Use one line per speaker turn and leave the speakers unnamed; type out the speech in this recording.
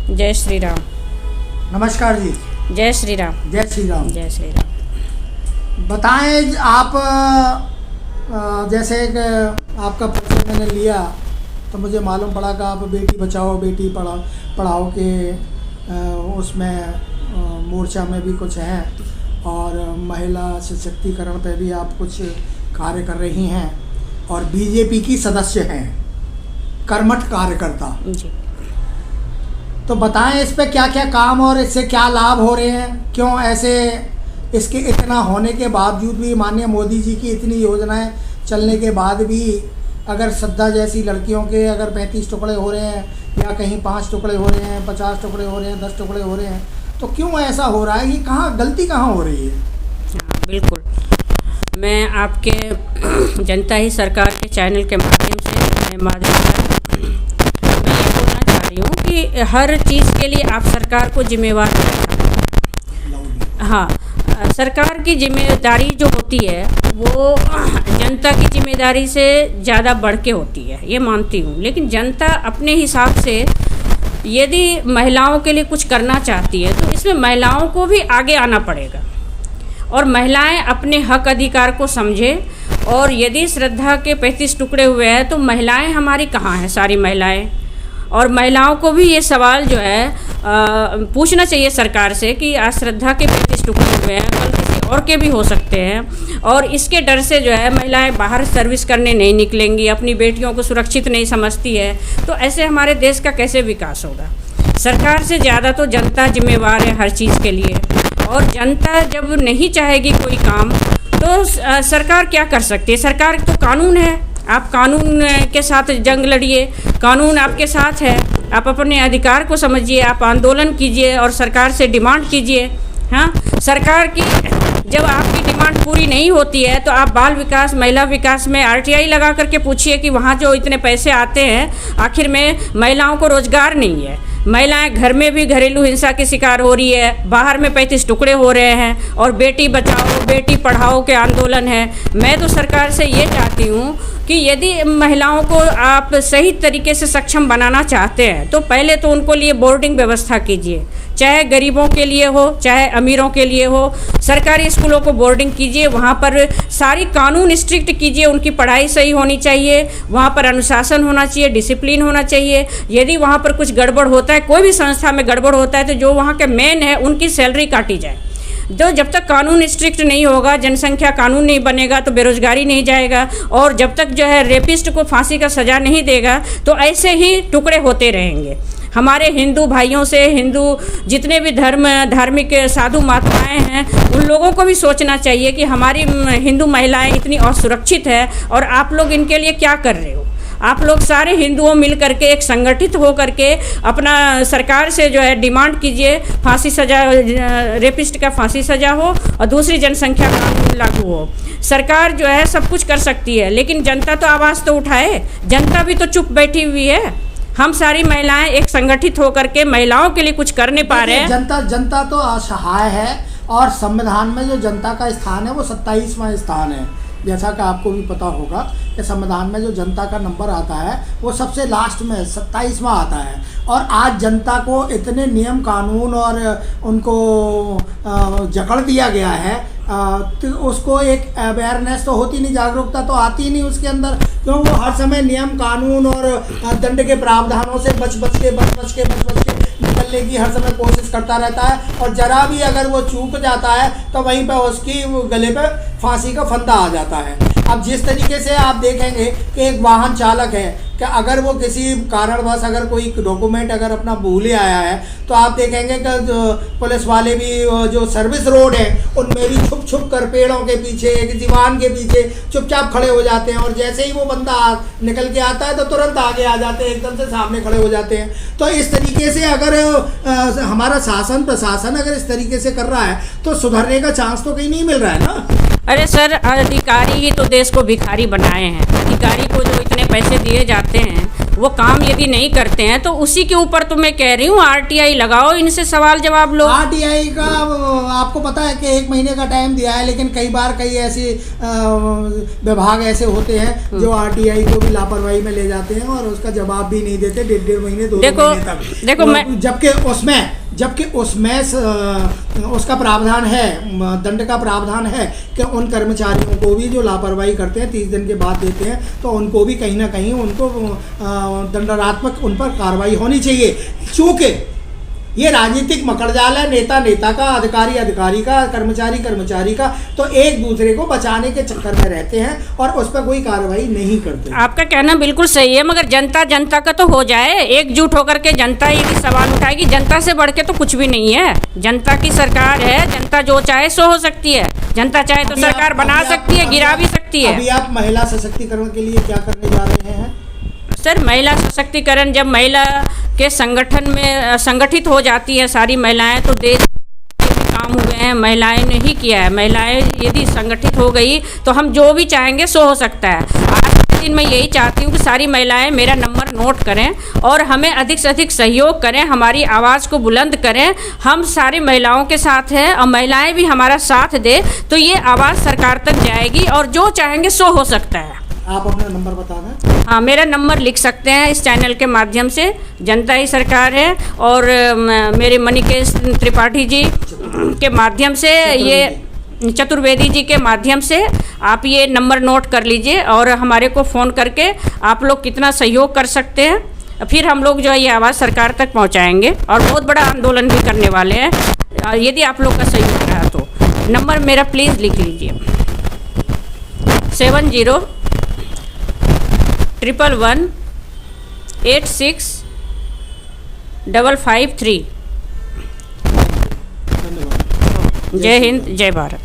जय श्री राम।
नमस्कार जी।
जय श्री राम।
जय श्री राम।
जय श्री राम।
बताएं आप, जैसे कि आपका परिचय मैंने लिया तो मुझे मालूम पड़ा कि आप बेटी बचाओ बेटी पढ़ाओ के उसमें मोर्चा में भी कुछ हैं और महिला सशक्तिकरण पे भी आप कुछ कार्य कर रही हैं और बीजेपी की सदस्य हैं, कर्मठ कार्यकर्ता
जी।
तो बताएं इस पे क्या क्या काम और इससे क्या लाभ हो रहे हैं, क्यों ऐसे इसके इतना होने के बावजूद भी माननीय मोदी जी की इतनी योजनाएं चलने के बाद भी अगर श्रद्धा जैसी लड़कियों के अगर 35 टुकड़े हो रहे हैं या कहीं 5 टुकड़े हो रहे हैं, 50 टुकड़े हो रहे हैं, 10 टुकड़े हो रहे हैं, तो क्यों ऐसा हो रहा है? ये कहाँ गलती कहाँ हो रही है?
हाँ, बिल्कुल। मैं आपके जनता ही सरकार के चैनल के माध्यम से मैं ये बोलना चाह रही हूँ कि हर चीज़ के लिए आप सरकार को जिम्मेवार रखें। हाँ, सरकार की जिम्मेदारी जो होती है वो जनता की जिम्मेदारी से ज़्यादा बढ़ के होती है, ये मानती हूँ। लेकिन जनता अपने हिसाब से यदि महिलाओं के लिए कुछ करना चाहती है तो इसमें महिलाओं को भी आगे आना पड़ेगा और महिलाएं अपने हक अधिकार को समझें। और यदि श्रद्धा के 35 टुकड़े हुए हैं तो महिलाएं हमारी कहाँ हैं? सारी महिलाएं। और महिलाओं को भी ये सवाल जो है पूछना चाहिए सरकार से कि आज श्रद्धा के 35 टुकड़े हुए हैं, कल किसी और के भी हो सकते हैं। और इसके डर से जो है महिलाएं बाहर सर्विस करने नहीं निकलेंगी, अपनी बेटियों को सुरक्षित नहीं समझती है। तो ऐसे हमारे देश का कैसे विकास होगा? सरकार से ज़्यादा तो जनता जिम्मेवार है हर चीज़ के लिए। और जनता जब नहीं चाहेगी कोई काम तो सरकार क्या कर सकती है? सरकार तो कानून है, आप कानून के साथ जंग लड़िए, कानून आपके साथ है। आप अपने अधिकार को समझिए, आप आंदोलन कीजिए और सरकार से डिमांड कीजिए। हाँ, सरकार की जब आपकी डिमांड पूरी नहीं होती है तो आप बाल विकास, महिला विकास में RTI लगा करके पूछिए कि वहाँ जो इतने पैसे आते हैं आखिर में महिलाओं को रोजगार नहीं है। महिलाएं घर में भी घरेलू हिंसा की शिकार हो रही है, बाहर में 35 टुकड़े हो रहे हैं और बेटी बचाओ बेटी पढ़ाओ के आंदोलन है। मैं तो सरकार से ये चाहती हूँ कि यदि महिलाओं को आप सही तरीके से सक्षम बनाना चाहते हैं तो पहले तो उनको लिए बोर्डिंग व्यवस्था कीजिए, चाहे गरीबों के लिए हो चाहे अमीरों के लिए हो। सरकारी स्कूलों को बोर्डिंग कीजिए, वहाँ पर सारी कानून स्ट्रिक्ट कीजिए, उनकी पढ़ाई सही होनी चाहिए, वहाँ पर अनुशासन होना चाहिए, डिसिप्लिन होना चाहिए। यदि वहाँ पर कुछ गड़बड़ होता है, कोई भी संस्था में गड़बड़ होता है तो जो वहाँ के मेन है उनकी सैलरी काटी जाए। तो जब तक कानून स्ट्रिक्ट नहीं होगा, जनसंख्या कानून नहीं बनेगा तो बेरोजगारी नहीं जाएगा। और जब तक जो है रेपिस्ट को फांसी का सज़ा नहीं देगा तो ऐसे ही टुकड़े होते रहेंगे। हमारे हिंदू भाइयों से, हिंदू जितने भी धार्मिक साधु माताएं हैं, उन लोगों को भी सोचना चाहिए कि हमारी हिंदू महिलाएं इतनी असुरक्षित है और आप लोग इनके लिए क्या कर रहे हो। आप लोग सारे हिंदुओं मिल करके एक संगठित हो करके अपना सरकार से जो है डिमांड कीजिए, फांसी सज़ा, रेपिस्ट का फांसी सज़ा हो और दूसरी जनसंख्या कानून लागू हो। सरकार जो है सब कुछ कर सकती है लेकिन जनता तो आवाज़ तो उठाए। जनता भी तो चुप बैठी हुई है। हम सारी महिलाएं एक संगठित होकर के महिलाओं के लिए कुछ कर नहीं पा रहे हैं।
जनता तो असहाय है और संविधान में जो जनता का स्थान है वो 27वां स्थान है। जैसा कि आपको भी पता होगा कि संविधान में जो जनता का नंबर आता है वो सबसे लास्ट में 27वां आता है। और आज जनता को इतने नियम कानून और उनको जकड़ दिया गया है तो उसको एक अवेयरनेस तो होती नहीं, जागरूकता तो आती ही नहीं उसके अंदर, क्यों वो हर समय नियम कानून और दंड के प्रावधानों से बच बच के निकलने की हर समय कोशिश करता रहता है। और जरा भी अगर वो चूक जाता है तो वहीं पर उसकी गले पे फांसी का फंदा आ जाता है। अब जिस तरीके से आप देखेंगे कि एक वाहन चालक है कि अगर वो किसी कारणवश अगर कोई डॉक्यूमेंट अगर अपना भूले आया है तो आप देखेंगे कि पुलिस वाले भी जो सर्विस रोड है उनमें भी छुप कर पेड़ों के पीछे, किसी वाहन के पीछे चुपचाप खड़े हो जाते हैं और जैसे ही वो बंदा निकल के आता है तो तुरंत आगे आ जाते हैं, एकदम से सामने खड़े हो जाते हैं। तो इस तरीके से अगर हमारा शासन प्रशासन अगर इस तरीके से कर रहा है तो सुधरने का चांस तो कहीं नहीं मिल रहा है ना।
अरे सर, अधिकारी ही तो देश को भिखारी बनाए हैं। अधिकारी को जो इतने पैसे दिए जाते हैं वो काम यदि नहीं करते हैं तो उसी के ऊपर तो मैं कह रही हूँ आरटीआई लगाओ, इनसे सवाल जवाब लो।
आरटीआई का आपको पता है कि 1 महीने का टाइम दिया है, लेकिन कई बार कई ऐसे विभाग ऐसे होते हैं जो आरटीआई को भी लापरवाही में ले जाते हैं और उसका जवाब भी नहीं देते 1.5 महीने 2 महीने तक।
देखो मैं
जबकि उसमें उसका प्रावधान है, दंड का प्रावधान है कि उन कर्मचारियों को भी जो लापरवाही करते हैं 30 दिन के बाद देते हैं, तो उनको भी कहीं ना कहीं उनको दंडात्मक उन पर कार्रवाई होनी चाहिए। चूँकि ये राजनीतिक मकड़जाल है, नेता का, अधिकारी का, कर्मचारी का, तो एक दूसरे को बचाने के चक्कर में रहते हैं और उस पर कोई कार्रवाई नहीं करते।
आपका कहना बिल्कुल सही है, मगर जनता का तो हो जाए, एकजुट होकर के जनता यदि सवाल उठाएगी, जनता से बढ़ के तो कुछ भी नहीं है। जनता की सरकार है, जनता जो चाहे सो हो सकती है, जनता चाहे तो सरकार बना सकती है, गिरा भी सकती है।
अभी आप महिला सशक्तिकरण के लिए क्या करने जा रहे हैं?
सर, महिला सशक्तिकरण जब महिला के संगठन में संगठित हो जाती है सारी महिलाएं, तो देश काम हुए हैं महिलाएं ने ही किया है। महिलाएं यदि संगठित हो गई तो हम जो भी चाहेंगे सो हो सकता है। आज के दिन मैं यही चाहती हूँ कि सारी महिलाएं मेरा नंबर नोट करें और हमें अधिक से अधिक सहयोग करें, हमारी आवाज़ को बुलंद करें। हम सारी महिलाओं के साथ हैं और महिलाएं भी हमारा साथ दे तो ये आवाज़ सरकार तक जाएगी और जो चाहेंगे सो हो सकता है।
आप अपना नंबर बता दें।
हाँ, मेरा नंबर लिख सकते हैं इस चैनल के माध्यम से। जनता ही सरकार है और मेरे मणिकेश त्रिपाठी जी के माध्यम से, ये चतुर्वेदी जी के माध्यम से आप ये नंबर नोट कर लीजिए और हमारे को फ़ोन करके आप लोग कितना सहयोग कर सकते हैं, फिर हम लोग जो है ये आवाज़ सरकार तक पहुंचाएंगे और बहुत बड़ा आंदोलन भी करने वाले हैं यदि आप लोग का सहयोग रहा तो। नंबर मेरा प्लीज़ लिख लीजिए 7011186553। जय हिंद, जय भारत।